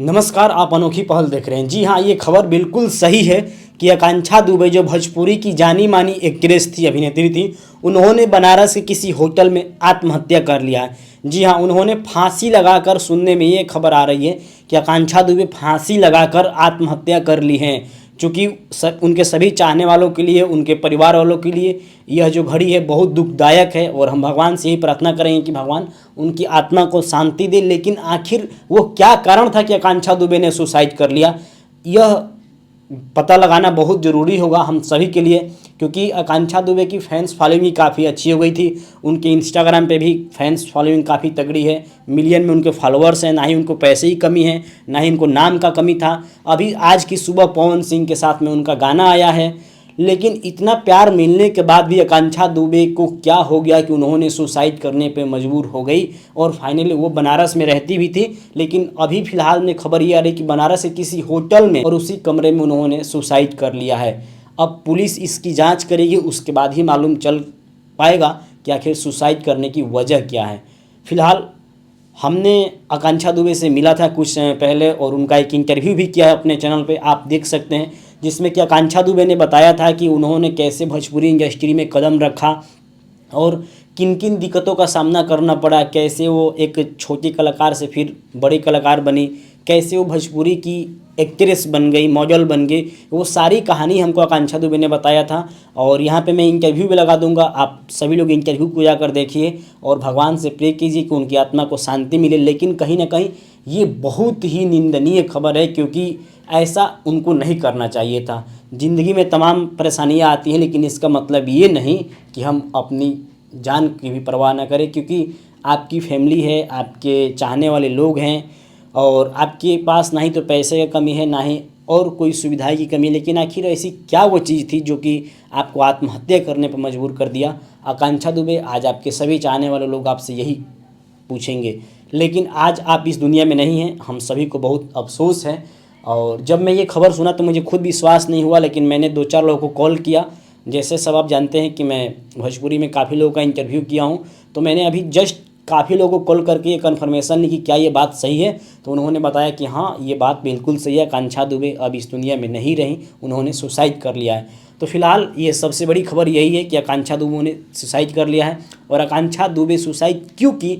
नमस्कार, आप अनोखी पहल देख रहे हैं। जी हाँ, ये खबर बिल्कुल सही है कि आकांक्षा दुबे जो भोजपुरी की जानी मानी एक्ट्रेस थी, अभिनेत्री थी, उन्होंने बनारस के किसी होटल में आत्महत्या कर लिया है। जी हाँ, उन्होंने फांसी लगाकर, सुनने में ये खबर आ रही है कि आकांक्षा दुबे फांसी लगाकर आत्महत्या कर ली हैं। चूँकि उनके सभी चाहने वालों के लिए, उनके परिवार वालों के लिए यह जो घड़ी है बहुत दुखदायक है और हम भगवान से यही प्रार्थना करेंगे कि भगवान उनकी आत्मा को शांति दे। लेकिन आखिर वो क्या कारण था कि आकांक्षा दुबे ने सुसाइड कर लिया, यह पता लगाना बहुत ज़रूरी होगा हम सभी के लिए, क्योंकि आकांक्षा दुबे की फैंस फॉलोइंग काफ़ी अच्छी हो गई थी। उनके इंस्टाग्राम पे भी फैंस फॉलोइंग काफ़ी तगड़ी है, मिलियन में उनके फॉलोअर्स हैं। ना ही उनको पैसे की कमी है, ना ही उनको नाम का कमी था। अभी आज की सुबह पवन सिंह के साथ में उनका गाना आया है। लेकिन इतना प्यार मिलने के बाद भी आकांक्षा दुबे को क्या हो गया कि उन्होंने सुसाइड करने पे मजबूर हो गई। और फाइनली वो बनारस में रहती भी थी, लेकिन अभी फ़िलहाल में खबर ये आ रही कि बनारस के किसी होटल में और उसी कमरे में उन्होंने सुसाइड कर लिया है। अब पुलिस इसकी जांच करेगी, उसके बाद ही मालूम चल पाएगा कि आखिर सुसाइड करने की वजह क्या है। फ़िलहाल हमने आकांक्षा दुबे से मिला था कुछ समय पहले और उनका एक इंटरव्यू भी किया है अपने चैनल पे, आप देख सकते हैं, जिसमें कि आकांक्षा दुबे ने बताया था कि उन्होंने कैसे भोजपुरी इंडस्ट्री में कदम रखा और किन किन दिक्कतों का सामना करना पड़ा, कैसे वो एक छोटी कलाकार से फिर बड़ी कलाकार बनी, कैसे वो भोजपुरी की एक्ट्रेस बन गई, मॉडल बन गई। वो सारी कहानी हमको आकांक्षा दुबे ने बताया था और यहाँ पे मैं इंटरव्यू भी लगा दूंगा, आप सभी लोग इंटरव्यू को जाकर देखिए और भगवान से प्रे कीजिए कि उनकी आत्मा को शांति मिले। लेकिन कहीं ना कहीं ये बहुत ही निंदनीय खबर है, क्योंकि ऐसा उनको नहीं करना चाहिए था। ज़िंदगी में तमाम परेशानियाँ आती हैं, लेकिन इसका मतलब ये नहीं कि हम अपनी जान की भी परवाह ना करें, क्योंकि आपकी फैमिली है, आपके चाहने वाले लोग हैं और आपके पास ना ही तो पैसे की कमी है, ना ही और कोई सुविधा की कमी। लेकिन आखिर ऐसी क्या वो चीज़ थी जो कि आपको आत्महत्या करने पर मजबूर कर दिया? आकांक्षा दुबे, आज आपके सभी चाहने वाले लोग आपसे यही पूछेंगे। लेकिन आज आप इस दुनिया में नहीं हैं, हम सभी को बहुत अफसोस है। और जब मैं ये खबर सुना तो मुझे खुद विश्वास नहीं हुआ, लेकिन मैंने 2-4 लोगों को कॉल किया। जैसे सब आप जानते हैं कि मैं भोजपुरी में काफ़ी लोगों का इंटरव्यू किया हूँ, तो मैंने अभी जस्ट काफ़ी लोगों को कॉल करके ये कन्फर्मेशन ली कि क्या ये बात सही है। तो उन्होंने बताया कि हाँ, ये बात बिल्कुल सही है, आकांक्षा दुबे अब इस दुनिया में नहीं रही, उन्होंने सुसाइड कर लिया है। तो फिलहाल ये सबसे बड़ी खबर यही है कि आकांक्षा दुबे ने सुसाइड कर लिया है। और आकांक्षा दुबे सुसाइड क्यों की,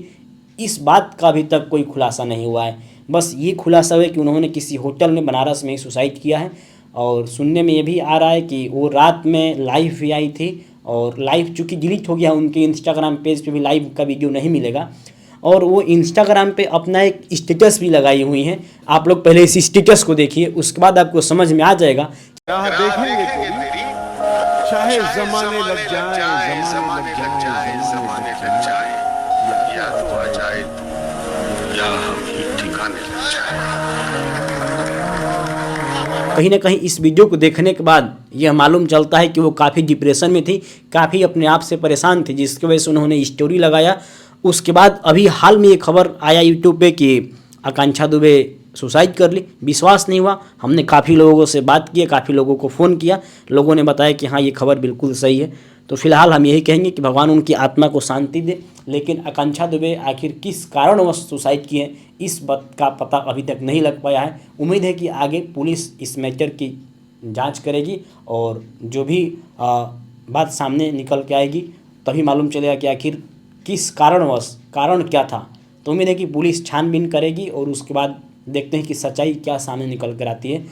इस बात का अभी तक कोई खुलासा नहीं हुआ है। बस ये खुलासा हुआ कि उन्होंने किसी होटल में बनारस में ही सुसाइड किया है। और सुनने में ये भी आ रहा है कि वो रात में लाइव भी आई थी और लाइव चूँकि डिलीट हो गया, उनके इंस्टाग्राम पेज पे भी लाइव का वीडियो नहीं मिलेगा। और वो इंस्टाग्राम पे अपना एक स्टेटस भी लगाई हुई हैं। आप लोग पहले इस स्टेटस को देखिए, उसके बाद आपको समझ में आ जाएगा। देखेंगे तेरी, चाहे जमाने लग जाए, जमाने लग जाए, जमाने लग जाए, या तो आ जाए तू, या हम ही ठिकाने लग जाए। कहीं ना कहीं इस वीडियो को देखने के बाद यह मालूम चलता है कि वो काफ़ी डिप्रेशन में थी, काफ़ी अपने आप से परेशान थी, जिसकी वजह से उन्होंने स्टोरी लगाया। उसके बाद अभी हाल में ये खबर आया यूट्यूब पे कि आकांक्षा दुबे सुसाइड कर ली। विश्वास नहीं हुआ, हमने काफ़ी लोगों से बात की, काफ़ी लोगों को फ़ोन किया, लोगों ने बताया कि हाँ, ये खबर बिल्कुल सही है। तो फिलहाल हम यही कहेंगे कि भगवान उनकी आत्मा को शांति दे। लेकिन आकांक्षा दुबे आखिर किस कारणवश सुसाइड किए, इस बात का पता अभी तक नहीं लग पाया है। उम्मीद है कि आगे पुलिस इस मैटर की जांच करेगी और जो भी बात सामने निकल के आएगी तभी मालूम चलेगा कि आखिर किस कारणवश, कारण क्या था। तो उम्मीद है कि पुलिस छानबीन करेगी और उसके बाद देखते हैं कि सच्चाई क्या सामने निकल कर आती है।